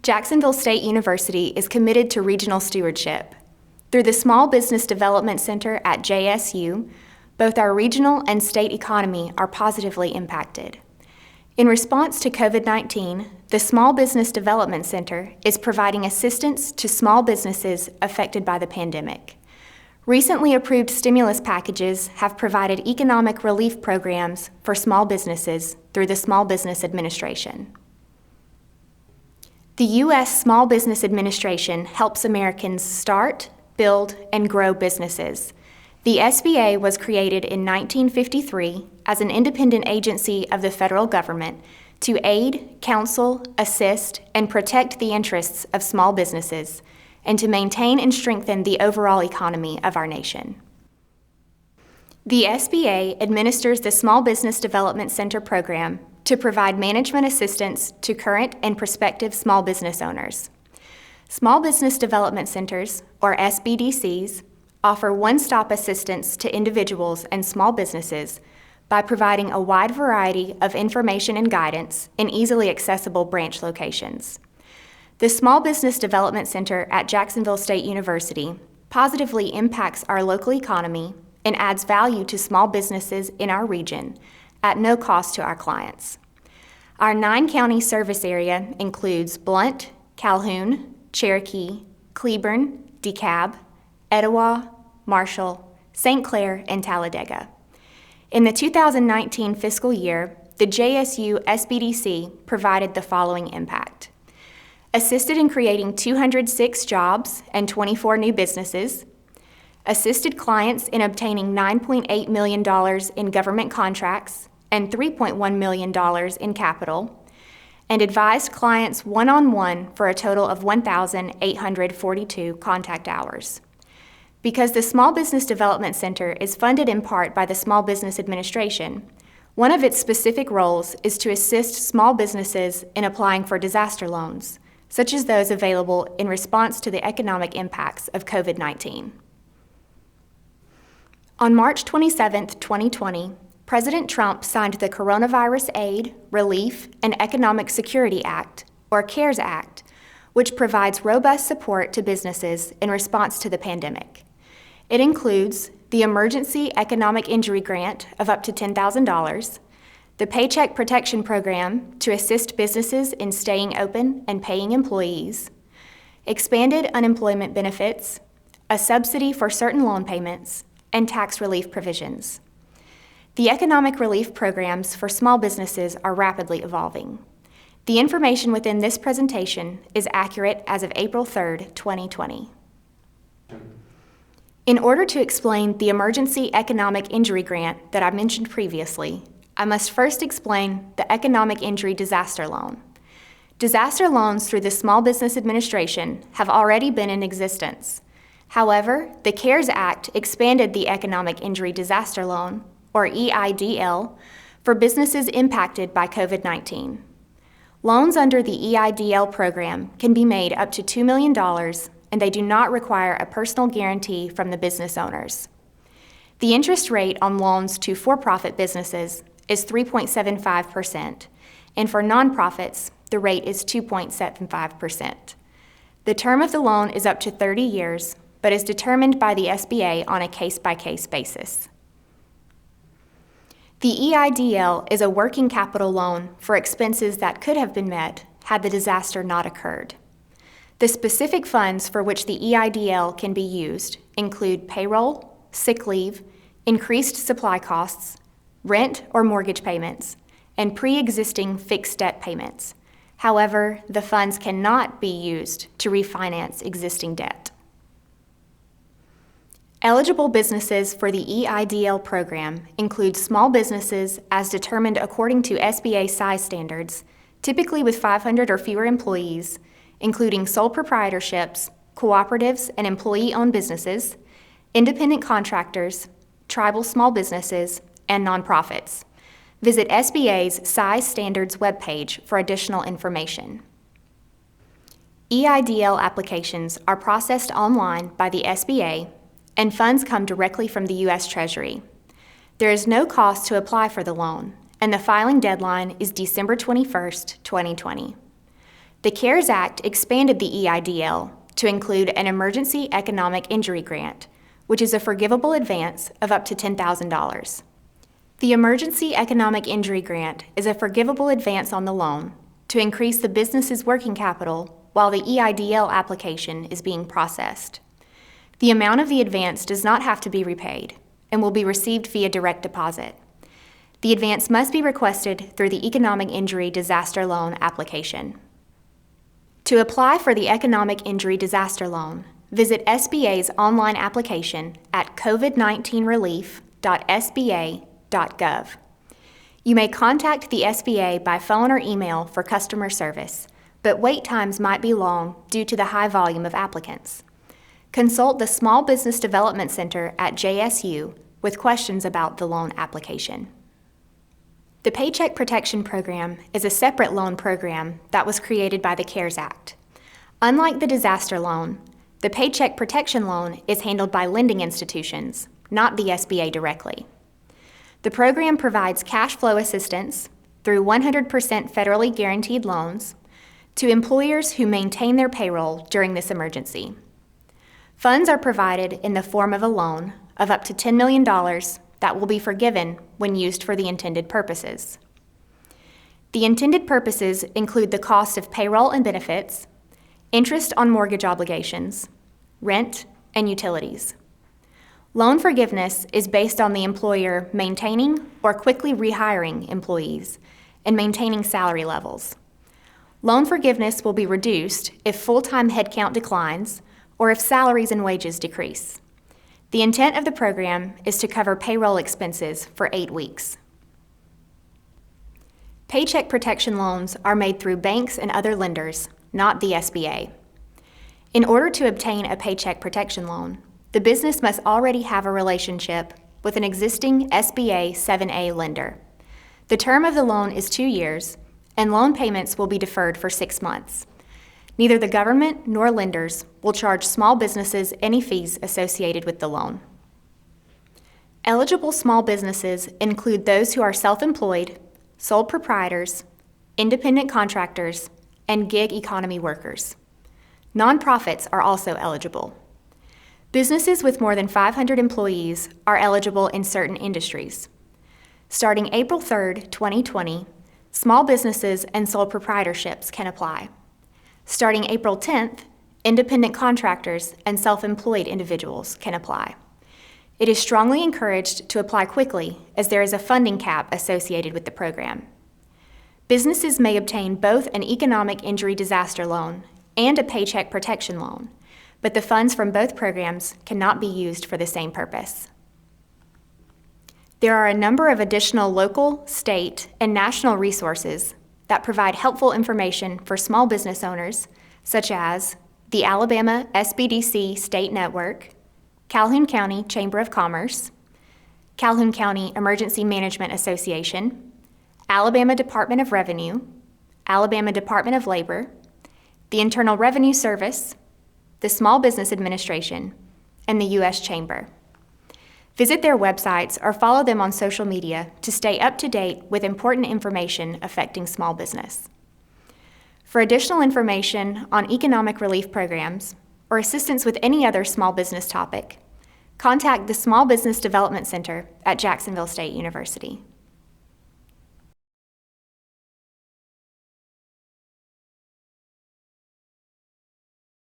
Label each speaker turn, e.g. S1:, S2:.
S1: Jacksonville State University is committed to regional stewardship. Through the Small Business Development Center at JSU, both our regional and state economy are positively impacted. In response to COVID-19, the Small Business Development Center is providing assistance to small businesses affected by the pandemic. Recently approved stimulus packages have provided economic relief programs for small businesses through the Small Business Administration. The U.S. Small Business Administration helps Americans start, build, and grow businesses. The SBA was created in 1953 as an independent agency of the federal government to aid, counsel, assist, and protect the interests of small businesses, and to maintain and strengthen the overall economy of our nation. The SBA administers the Small Business Development Center program to provide management assistance to current and prospective small business owners. Small Business Development Centers, or SBDCs, offer one-stop assistance to individuals and small businesses by providing a wide variety of information and guidance in easily accessible branch locations. The Small Business Development Center at Jacksonville State University positively impacts our local economy and adds value to small businesses in our region at no cost to our clients. Our 9-county service area includes Blount, Calhoun, Cherokee, Cleburne, DeKalb, Etowah, Marshall, St. Clair, and Talladega. In the 2019 fiscal year, the JSU SBDC provided the following impact: assisted in creating 206 jobs and 24 new businesses, assisted clients in obtaining $9.8 million in government contracts and $3.1 million in capital, and advised clients one-on-one for a total of 1,842 contact hours. Because the Small Business Development Center is funded in part by the Small Business Administration, one of its specific roles is to assist small businesses in applying for disaster loans, such as those available in response to the economic impacts of COVID-19. On March 27, 2020, President Trump signed the Coronavirus Aid, Relief, and Economic Security Act, or CARES Act, which provides robust support to businesses in response to the pandemic. It includes the Emergency Economic Injury Grant of up to $10,000, the Paycheck Protection Program to assist businesses in staying open and paying employees, expanded unemployment benefits, a subsidy for certain loan payments, and tax relief provisions. The economic relief programs for small businesses are rapidly evolving. The information within this presentation is accurate as of April 3, 2020. In order to explain the Emergency Economic Injury Grant that I mentioned previously, I must first explain the Economic Injury Disaster Loan. Disaster loans through the Small Business Administration have already been in existence. However, the CARES Act expanded the Economic Injury Disaster Loan, or EIDL, for businesses impacted by COVID-19. Loans under the EIDL program can be made up to $2 million, and they do not require a personal guarantee from the business owners. The interest rate on loans to for-profit businesses is 3.75%, and for nonprofits, the rate is 2.75%. The term of the loan is up to 30 years, but is determined by the SBA on a case-by-case basis. The EIDL is a working capital loan for expenses that could have been met had the disaster not occurred. The specific funds for which the EIDL can be used include payroll, sick leave, increased supply costs, rent or mortgage payments, and pre-existing fixed debt payments. However, the funds cannot be used to refinance existing debt. Eligible businesses for the EIDL program include small businesses as determined according to SBA size standards, typically with 500 or fewer employees, including sole proprietorships, cooperatives and employee-owned businesses, independent contractors, tribal small businesses, and nonprofits. Visit SBA's Size Standards webpage for additional information. EIDL applications are processed online by the SBA, and funds come directly from the U.S. Treasury. There is no cost to apply for the loan, and the filing deadline is December 21, 2020. The CARES Act expanded the EIDL to include an Emergency Economic Injury Grant, which is a forgivable advance of up to $10,000. The Emergency Economic Injury Grant is a forgivable advance on the loan to increase the business's working capital while the EIDL application is being processed. The amount of the advance does not have to be repaid and will be received via direct deposit. The advance must be requested through the Economic Injury Disaster Loan application. To apply for the Economic Injury Disaster Loan, visit SBA's online application at covid19relief.sba.gov. You may contact the SBA by phone or email for customer service, but wait times might be long due to the high volume of applicants. Consult the Small Business Development Center at JSU with questions about the loan application. The Paycheck Protection Program is a separate loan program that was created by the CARES Act. Unlike the disaster loan, the Paycheck Protection Loan is handled by lending institutions, not the SBA directly. The program provides cash flow assistance through 100% federally guaranteed loans to employers who maintain their payroll during this emergency. Funds are provided in the form of a loan of up to $10 million that will be forgiven when used for the intended purposes. The intended purposes include the cost of payroll and benefits, interest on mortgage obligations, rent, and utilities. Loan forgiveness is based on the employer maintaining or quickly rehiring employees and maintaining salary levels. Loan forgiveness will be reduced if full-time headcount declines or if salaries and wages decrease. The intent of the program is to cover payroll expenses for 8 weeks. Paycheck protection loans are made through banks and other lenders, not the SBA. In order to obtain a paycheck protection loan, the business must already have a relationship with an existing SBA 7A lender. The term of the loan is 2 years, and loan payments will be deferred for 6 months. Neither the government nor lenders will charge small businesses any fees associated with the loan. Eligible small businesses include those who are self-employed, sole proprietors, independent contractors, and gig economy workers. Nonprofits are also eligible. Businesses with more than 500 employees are eligible in certain industries. Starting April 3, 2020, small businesses and sole proprietorships can apply. Starting April 10th, independent contractors and self-employed individuals can apply. It is strongly encouraged to apply quickly as there is a funding cap associated with the program. Businesses may obtain both an economic injury disaster loan and a paycheck protection loan, but the funds from both programs cannot be used for the same purpose. There are a number of additional local, state, and national resources that provide helpful information for small business owners, such as the Alabama SBDC State Network, Calhoun County Chamber of Commerce, Calhoun County Emergency Management Association, Alabama Department of Revenue, Alabama Department of Labor, the Internal Revenue Service, the Small Business Administration, and the U.S. Chamber. Visit their websites or follow them on social media to stay up to date with important information affecting small business. For additional information on economic relief programs or assistance with any other small business topic, contact the Small Business Development Center at Jacksonville State University.